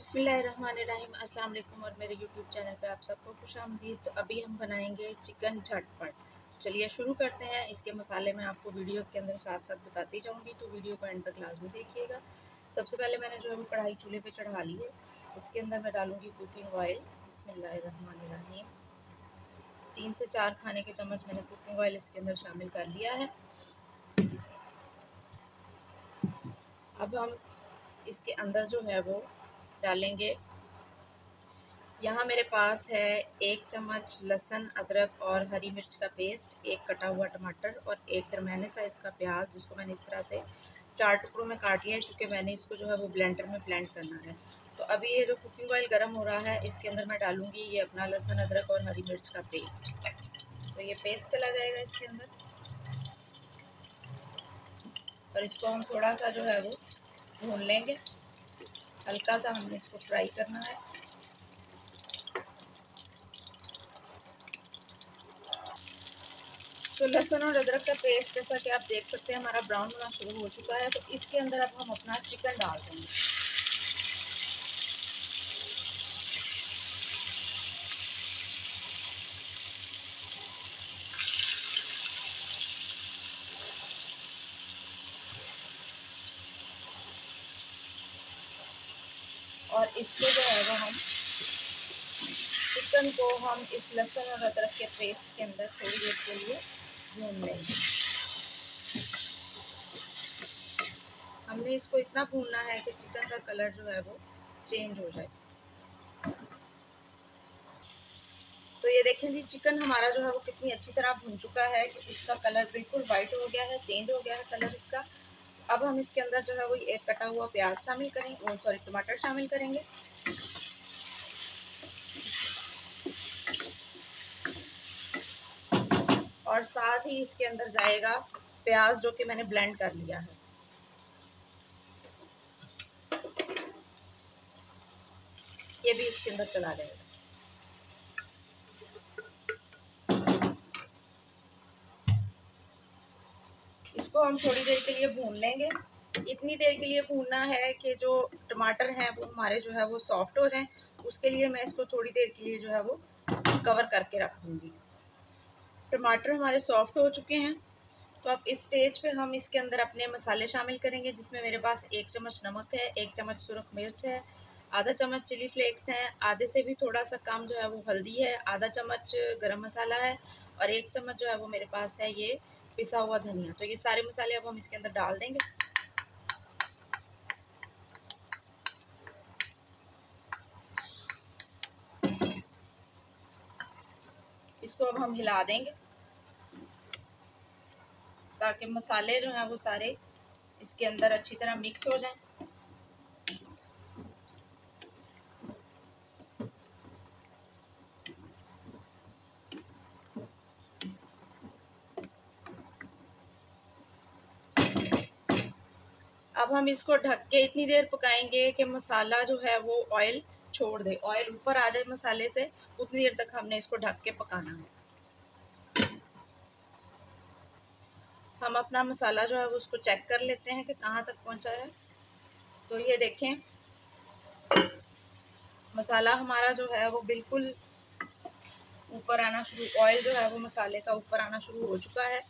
बिस्मिल्लाहिर्रहमानिर्रहीम। अस्सलाम वालेकुम और मेरे यूट्यूब चैनल पे आप सबको खुशामदीद। तो अभी हम बनाएंगे चिकन झटपट। चलिए शुरू करते हैं। इसके मसाले मैं आपको वीडियो के अंदर साथ साथ बताती जाऊंगी, तो वीडियो को एंड तक लाजमी देखिएगा। सबसे पहले मैंने जो है वो कढ़ाई चूल्हे पे चढ़ा ली है। इसके अंदर मैं डालूंगी कुकिंग ऑयल। बिस्मिल्लाहिर्रहमानिर्रहीम। 3 से 4 खाने के चम्मच मैंने कुकिंग ऑयल इसके अंदर शामिल कर लिया है। अब हम इसके अंदर जो है वो डालेंगे, यहाँ मेरे पास है 1 चम्मच लहसुन, अदरक और हरी मिर्च का पेस्ट, 1 कटा हुआ टमाटर और 1 दरमियाने साइज़ का प्याज, जिसको मैंने इस तरह से 4 टुकड़ों में काट लिया है, क्योंकि मैंने इसको जो है वो ब्लेंडर में ब्लेंड करना है। तो अभी ये जो कुकिंग ऑयल गर्म हो रहा है, इसके अंदर मैं डालूँगी ये अपना लहसुन, अदरक और हरी मिर्च का पेस्ट। तो ये पेस्ट चला जाएगा इसके अंदर और इसको हम थोड़ा सा जो है वो भून लेंगे। हल्का सा हमने इसको फ्राई करना है। तो लहसुन और अदरक का पेस्ट जैसा कि आप देख सकते हैं हमारा ब्राउन होना शुरू हो चुका है। तो इसके अंदर अब हम अपना चिकन डाल देंगे। और इसको जो है वो हम चिकन को हम इस लहसुन और अदरक के पेस्ट के अंदर थोड़ी देर के लिए भून लेंगे। हमने इसको इतना भूनना है कि चिकन का कलर जो है वो चेंज हो जाए। तो ये देखें जी, चिकन हमारा जो है वो कितनी अच्छी तरह भून चुका है कि इसका कलर बिल्कुल वाइट हो गया है, चेंज हो गया है कलर इसका। अब हम इसके अंदर जो है वो एक कटा हुआ प्याज शामिल करेंगे, सॉरी टमाटर शामिल करेंगे। और साथ ही इसके अंदर जाएगा प्याज, जो कि मैंने ब्लेंड कर लिया है। ये भी इसके अंदर चला जाएगा। इसको हम थोड़ी देर के लिए भून लेंगे। इतनी देर के लिए भूनना है कि जो टमाटर हैं वो हमारे जो है वो सॉफ्ट हो जाएं। उसके लिए मैं इसको थोड़ी देर के लिए जो है वो कवर करके रख दूंगी। टमाटर हमारे सॉफ्ट हो चुके हैं। तो अब इस स्टेज पे हम इसके अंदर अपने मसाले शामिल करेंगे, जिसमें मेरे पास 1 चम्मच नमक है, 1 चम्मच सुरख मिर्च है, आधा चम्मच चिली फ्लेक्स हैं, आधे से भी थोड़ा सा कम जो है वो हल्दी है, आधा चम्मच गरम मसाला है और 1 चम्मच जो है वो मेरे पास है ये पिसा हुआ धनिया। तो ये सारे मसाले अब हम इसके अंदर डाल देंगे। इसको अब हम हिला देंगे ताकि मसाले जो हैं वो सारे इसके अंदर अच्छी तरह मिक्स हो जाएं। अब हम इसको ढक के इतनी देर पकाएंगे कि मसाला जो है वो ऑयल छोड़ दे, ऑयल ऊपर आ जाए मसाले से। उतनी देर तक हमने इसको ढक के पकाना है। हम अपना मसाला जो है वो उसको चेक कर लेते हैं कि कहाँ तक पहुँचा है। तो ये देखें, मसाला हमारा जो है वो बिल्कुल ऊपर आना शुरू, ऑयल जो है वो मसाले का ऊपर आना शुरू हो चुका है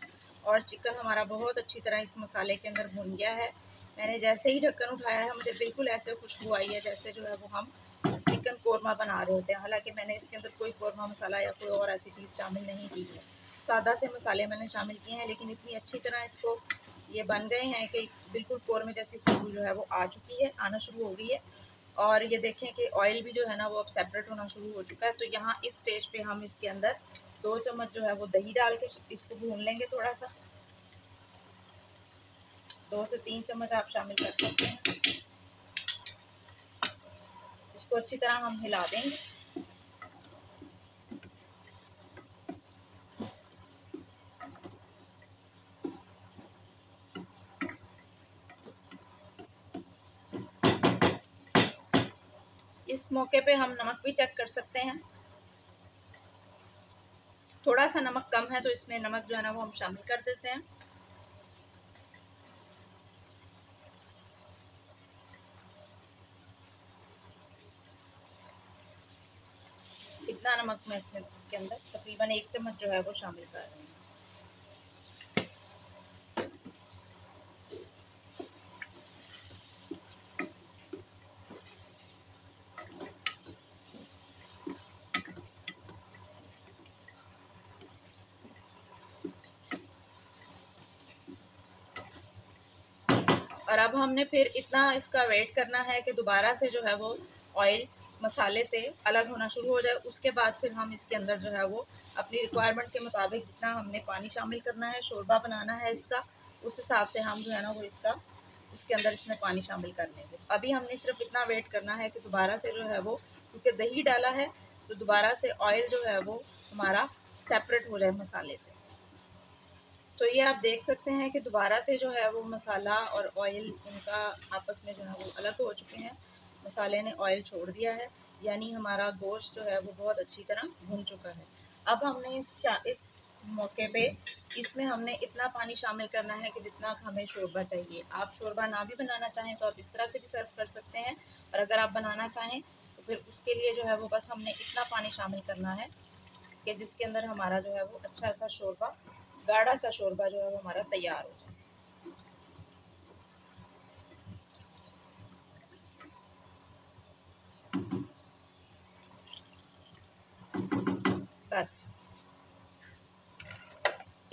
और चिकन हमारा बहुत अच्छी तरह इस मसाले के अंदर भुन गया है। मैंने जैसे ही ढक्कन उठाया है, मुझे बिल्कुल ऐसे खुशबू आई है जैसे जो है वो हम चिकन कोरमा बना रहे होते हैं। हालांकि मैंने इसके अंदर कोई कोरमा मसाला या कोई और ऐसी चीज़ शामिल नहीं की है, सादा से मसाले मैंने शामिल किए हैं, लेकिन इतनी अच्छी तरह इसको ये बन गए हैं कि बिल्कुल कोरमे जैसी खुशबू जो है वो आ चुकी है, आना शुरू हो गई है। और ये देखें कि ऑयल भी जो है ना वो अब सेपरेट होना शुरू हो चुका है। तो यहाँ इस स्टेज पे हम इसके अंदर 2 चम्मच जो है वो दही डाल के इसको भून लेंगे थोड़ा सा। 2 से 3 चम्मच आप शामिल कर सकते हैं। इसको अच्छी तरह हम हिला देंगे। इस मौके पे हम नमक भी चेक कर सकते हैं। थोड़ा सा नमक कम है तो इसमें नमक जो है ना वो हम शामिल कर देते हैं। नमक मैं इसके अंदर तकरीबन 1 चम्मच जो है वो शामिल कर रही हूँ। और अब हमने फिर इतना इसका वेट करना है कि दोबारा से जो है वो ऑयल मसाले से अलग होना शुरू हो जाए। उसके बाद फिर हम इसके अंदर जो है वो अपनी रिक्वायरमेंट के मुताबिक जितना हमने पानी शामिल करना है, शोरबा बनाना है इसका, उस हिसाब से हम जो है ना वो इसका उसके अंदर इसमें पानी शामिल कर लेंगे। अभी हमने सिर्फ इतना वेट करना है कि दोबारा से जो है वो, क्योंकि दही डाला है तो दोबारा से ऑयल जो है वो हमारा सेपरेट हो जाए मसाले से। तो ये आप देख सकते हैं कि दोबारा से जो है वो मसाला और ऑयल उनका आपस में जो है वो अलग हो चुके हैं। मसाले ने ऑयल छोड़ दिया है, यानी हमारा गोश्त जो है वो बहुत अच्छी तरह भुन चुका है। अब हमने इस मौके पे इसमें हमने इतना पानी शामिल करना है कि जितना हमें शोरबा चाहिए। आप शोरबा ना भी बनाना चाहें तो आप इस तरह से भी सर्व कर सकते हैं, और अगर आप बनाना चाहें तो फिर उसके लिए जो है वो बस हमने इतना पानी शामिल करना है कि जिसके अंदर हमारा जो है वो अच्छा सा शोरबा, गाढ़ा सा शोरबा जो है वो हमारा तैयार हो जाए। बस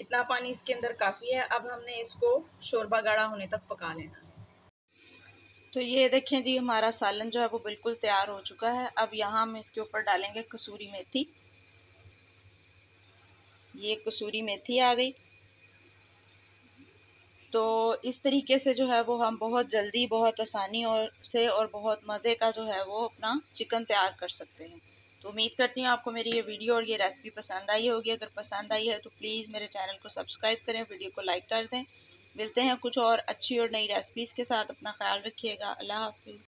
इतना पानी इसके अंदर काफ़ी है। अब हमने इसको शोरबा गाढ़ा होने तक पका लेना है। तो ये देखें जी, हमारा सालन जो है वो बिल्कुल तैयार हो चुका है। अब यहाँ हम इसके ऊपर डालेंगे कसूरी मेथी। ये कसूरी मेथी आ गई। तो इस तरीके से जो है वो हम बहुत जल्दी, बहुत आसानी और बहुत मज़े का जो है वो अपना चिकन तैयार कर सकते हैं। तो उम्मीद करती हूँ आपको मेरी ये वीडियो और ये रेसिपी पसंद आई होगी। अगर पसंद आई है तो प्लीज़ मेरे चैनल को सब्सक्राइब करें, वीडियो को लाइक कर दें। मिलते हैं कुछ और अच्छी और नई रेसिपीज़ के साथ। अपना ख्याल रखिएगा। अल्लाह हाफ़िज़।